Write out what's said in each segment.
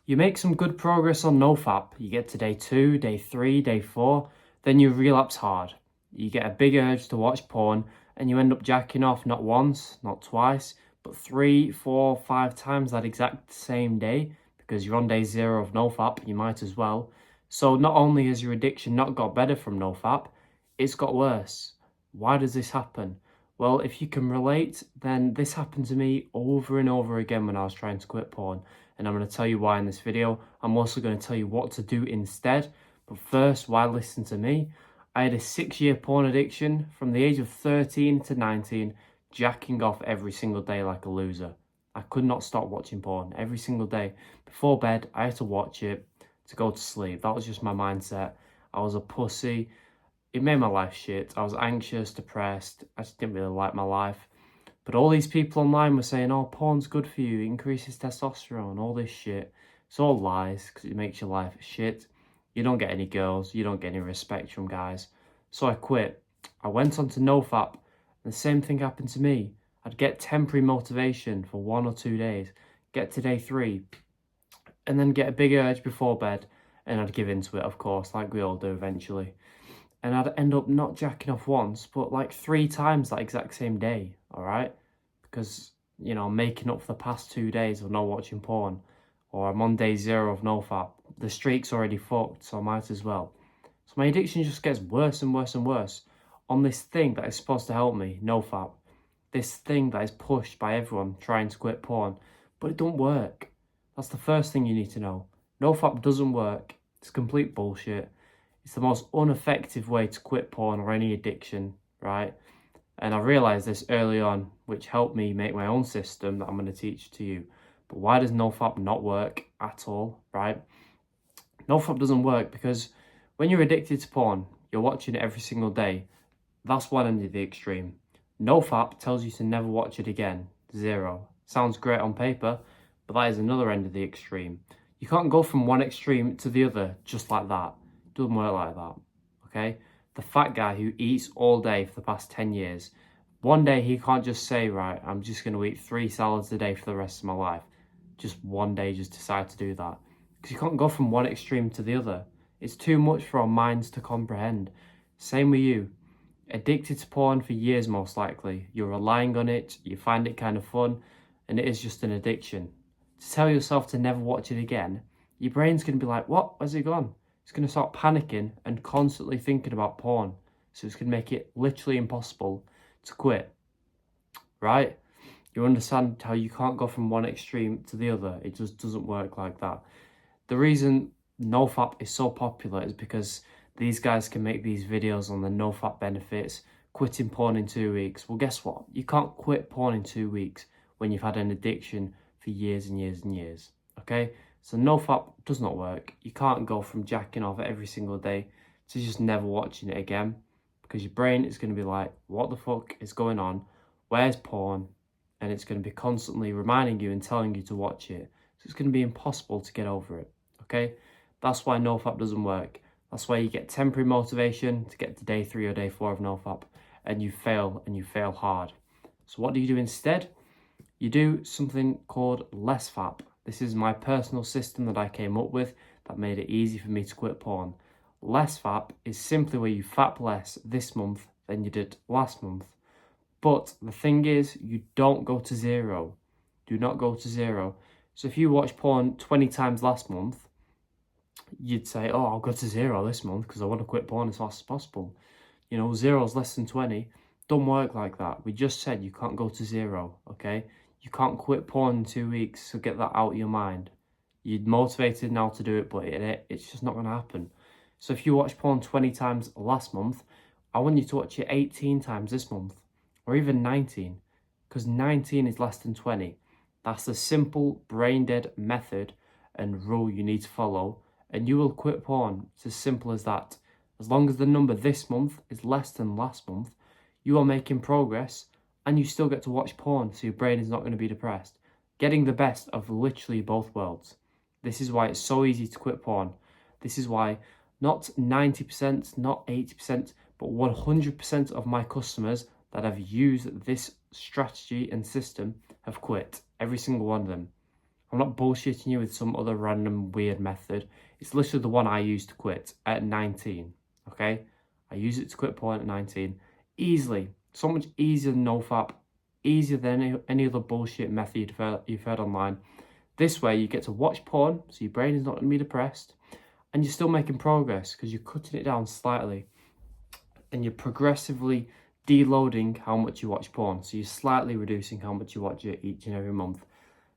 You make some good progress on nofap. You get to day 2, day 3, day 4, then you relapse hard. You get a big urge to watch porn and you end up jacking off not once, not twice, but 3, 4, 5 times that exact same day because you're on day 0 of nofap, you might as well. So not only has your addiction not got better from nofap, it's got worse. Why does this happen? Well, if you can relate, then this happened to me over and over again when I was trying to quit porn. And I'm going to tell you why in this video. I'm also going to tell you what to do instead. But first, why listen to me? I had a 6-year porn addiction from the age of 13 to 19, jacking off every single day like a loser. I could not stop watching porn every single day. Before bed, I had to watch it to go to sleep. That was just my mindset. I was a pussy. It made my life shit. I was anxious, depressed. I just didn't really like my life. But all these people online were saying, oh, porn's good for you, it increases testosterone, all this shit. It's all lies, because it makes your life shit. You don't get any girls, you don't get any respect from guys. So I quit. I went on to nofap, and the same thing happened to me. I'd get temporary motivation for 1 or 2 days, get to day 3, and then get a big urge before bed, and I'd give into it, of course, like we all do eventually. And I'd end up not jacking off once, but like 3 times that exact same day, all right? Because, you know, I'm making up for the past 2 days of not watching porn, or I'm on day 0 of nofap. The streak's already fucked, so I might as well. So my addiction just gets worse and worse and worse on this thing that is supposed to help me, nofap. This thing that is pushed by everyone trying to quit porn, but it don't work. That's the first thing you need to know. Nofap doesn't work. It's complete bullshit. It's the most ineffective way to quit porn or any addiction, right? And I realised this early on, which helped me make my own system that I'm going to teach to you. But why does nofap not work at all, right? Nofap doesn't work because when you're addicted to porn, you're watching it every single day. That's one end of the extreme. Nofap tells you to never watch it again. 0. Sounds great on paper, but that is another end of the extreme. You can't go from one extreme to the other just like that. It doesn't work like that, okay? The fat guy who eats all day for the past 10 years, one day he can't just say, right, I'm just going to eat 3 salads a day for the rest of my life. Just one day just decide to do that. Because you can't go from one extreme to the other. It's too much for our minds to comprehend. Same with you. Addicted to porn for years most likely. You're relying on it, you find it kind of fun, and it is just an addiction. To tell yourself to never watch it again, your brain's going to be like, what? Where's it gone? It's going to start panicking and constantly thinking about porn. So it's going to make it literally impossible to quit, right? You understand how you can't go from one extreme to the other. It just doesn't work like that. The reason nofap is so popular is because these guys can make these videos on the nofap benefits, quitting porn in 2 weeks. Well, guess what? You can't quit porn in 2 weeks when you've had an addiction for years and years and years, okay? So nofap does not work. You can't go from jacking off every single day to just never watching it again because your brain is going to be like, what the fuck is going on? Where's porn? And it's going to be constantly reminding you and telling you to watch it. So it's going to be impossible to get over it, okay? That's why nofap doesn't work. That's why you get temporary motivation to get to day 3 or day 4 of nofap and you fail hard. So what do you do instead? You do something called less fap. This is my personal system that I came up with that made it easy for me to quit porn. Less fap is simply where you fap less this month than you did last month. But the thing is, you don't go to 0. Do not go to 0. So if you watch porn 20 times last month, you'd say, oh, I'll go to 0 this month because I want to quit porn as fast as possible. You know, 0 is less than 20. Don't work like that. We just said you can't go to 0, okay? You can't quit porn in 2 weeks, so get that out of your mind. You're motivated now to do it, but it's just not going to happen. So if you watch porn 20 times last month, I want you to watch it 18 times this month, or even 19, because 19 is less than 20. That's the simple brain-dead method and rule you need to follow, and you will quit porn. It's as simple as that. As long as the number this month is less than last month, you are making progress, and you still get to watch porn, so your brain is not going to be depressed. Getting the best of literally both worlds. This is why it's so easy to quit porn. This is why not 90%, not 80%, but 100% of my customers that have used this strategy and system have quit. Every single one of them. I'm not bullshitting you with some other random weird method. It's literally the one I used to quit at 19, okay? I used it to quit porn at 19. Easily. So much easier than nofap. Easier than any other bullshit method you've heard online. This way, you get to watch porn, so your brain is not going to be depressed, and you're still making progress because you're cutting it down slightly, and you're progressively deloading how much you watch porn. So you're slightly reducing how much you watch it each and every month.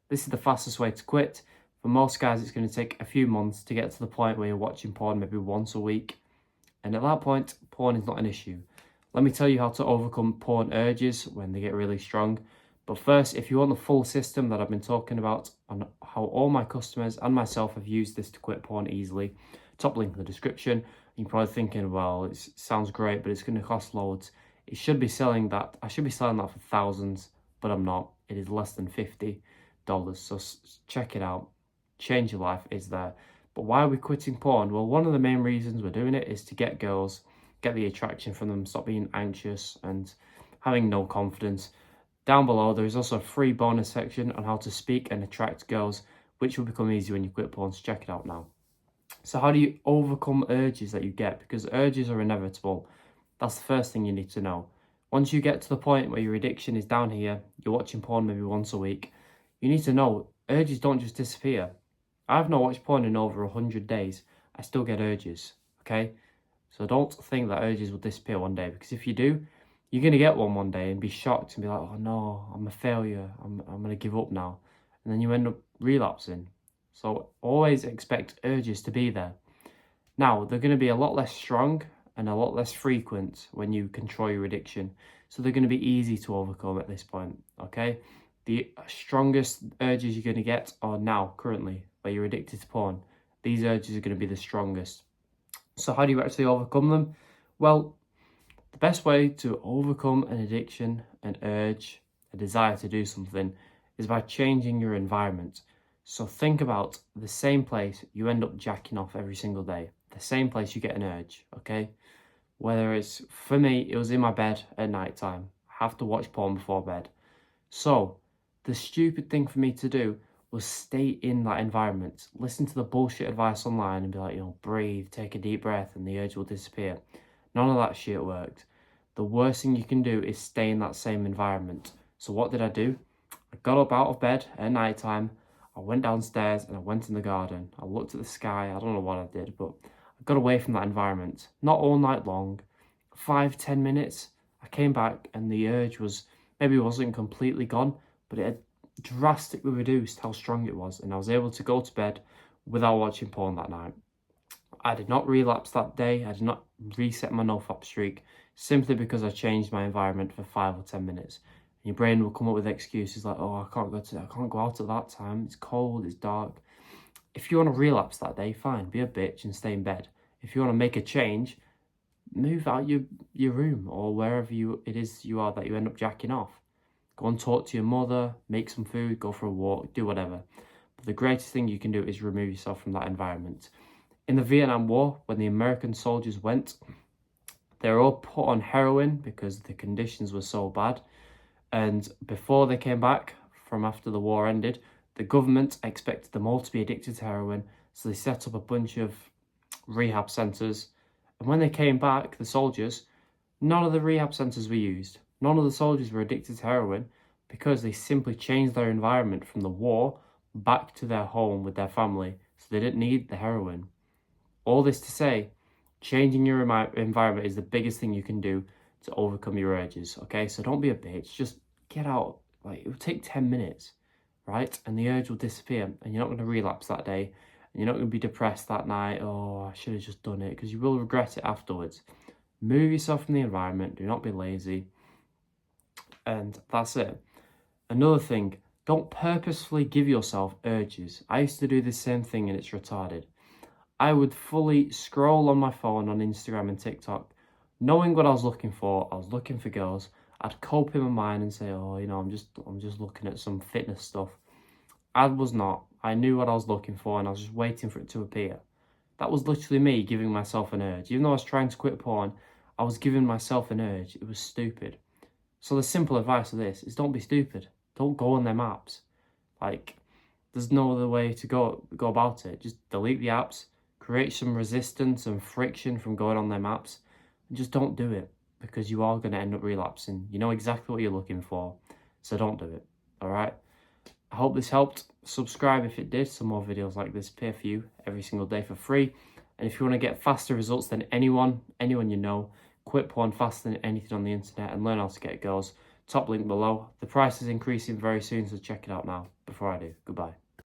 This is the fastest way to quit. For most guys, it's going to take a few months to get to the point where you're watching porn maybe once a week. And at that point, porn is not an issue. Let me tell you how to overcome porn urges when they get really strong. But first, if you want the full system that I've been talking about on how all my customers and myself have used this to quit porn easily, top link in the description. You're probably thinking, well, it sounds great, but it's going to cost loads. It should be selling that. I should be selling that for thousands, but I'm not. It is less than $50. So check it out. Change your life is there. But why are we quitting porn? Well, one of the main reasons we're doing it is to get girls, get the attraction from them, stop being anxious and having no confidence. Down below, there is also a free bonus section on how to speak and attract girls, which will become easier when you quit porn, so check it out now. So how do you overcome urges that you get? Because urges are inevitable. That's the first thing you need to know. Once you get to the point where your addiction is down here, you're watching porn maybe once a week, you need to know urges don't just disappear. I've not watched porn in over 100 days. I still get urges, okay? So don't think that urges will disappear one day, because if you do, you're going to get one day and be shocked and be like, oh no, I'm a failure. I'm going to give up now. And then you end up relapsing. So always expect urges to be there. Now, they're going to be a lot less strong and a lot less frequent when you control your addiction. So they're going to be easy to overcome at this point, okay? The strongest urges you're going to get are now, currently, where you're addicted to porn. These urges are going to be the strongest. So how do you actually overcome them? Well, the best way to overcome an addiction, an urge, a desire to do something is by changing your environment. So think about the same place you end up jacking off every single day, the same place you get an urge, okay? Whether it's, for me, it was in my bed at night time. I have to watch porn before bed. So the stupid thing for me to do was stay in that environment, listen to the bullshit advice online and be like, breathe, take a deep breath and the urge will disappear. None of that shit worked. The worst thing you can do is stay in that same environment. So what did I do? I got up out of bed at night time. I went downstairs and I went in the garden. I looked at the sky. I don't know what I did, but I got away from that environment. Not all night long. 5-10 minutes. I came back and the urge was, maybe it wasn't completely gone, but it had drastically reduced how strong it was. And I was able to go to bed without watching porn that night. I did not relapse that day. I did not reset my nofap streak simply because I changed my environment for 5 or 10 minutes. And your brain will come up with excuses like, oh, I can't go out at that time. It's cold, it's dark. If you want to relapse that day, fine, be a bitch and stay in bed. If you want to make a change, move out your room or wherever it is you are that you end up jacking off. Go and talk to your mother, make some food, go for a walk, do whatever. But the greatest thing you can do is remove yourself from that environment. In the Vietnam War, when the American soldiers went, they were all put on heroin because the conditions were so bad. And before they came back from after the war ended, the government expected them all to be addicted to heroin. So they set up a bunch of rehab centres. And when they came back, the soldiers, none of the rehab centres were used. None of the soldiers were addicted to heroin because they simply changed their environment from the war back to their home with their family. So they didn't need the heroin. All this to say, changing your environment is the biggest thing you can do to overcome your urges, okay? So don't be a bitch, just get out. Like, it will take 10 minutes, right? And the urge will disappear and you're not going to relapse that day. And you're not going to be depressed that night, oh, I should have just done it, because you will regret it afterwards. Move yourself from the environment, do not be lazy. And that's it. Another thing, don't purposefully give yourself urges. I used to do the same thing and it's retarded. I would fully scroll on my phone on Instagram and TikTok, knowing what I was looking for. I was looking for girls. I'd cope in my mind and say, oh, I'm just looking at some fitness stuff. I was not. I knew what I was looking for and I was just waiting for it to appear. That was literally me giving myself an urge. Even though I was trying to quit porn, I was giving myself an urge. It was stupid. So the simple advice of this is don't be stupid. Don't go on them apps. Like, There's no other way to go about it. Just delete the apps, create some resistance and friction from going on them apps, and just don't do it, because you are going to end up relapsing. You know exactly what you're looking for, so don't do it. All right. I hope this helped. Subscribe if it did. Some more videos like this appear for you every single day for free. And if you want to get faster results than anyone you know, quit porn faster than anything on the internet, and learn how to get girls, top link below. The price is increasing very soon, so check it out now before I do. Goodbye.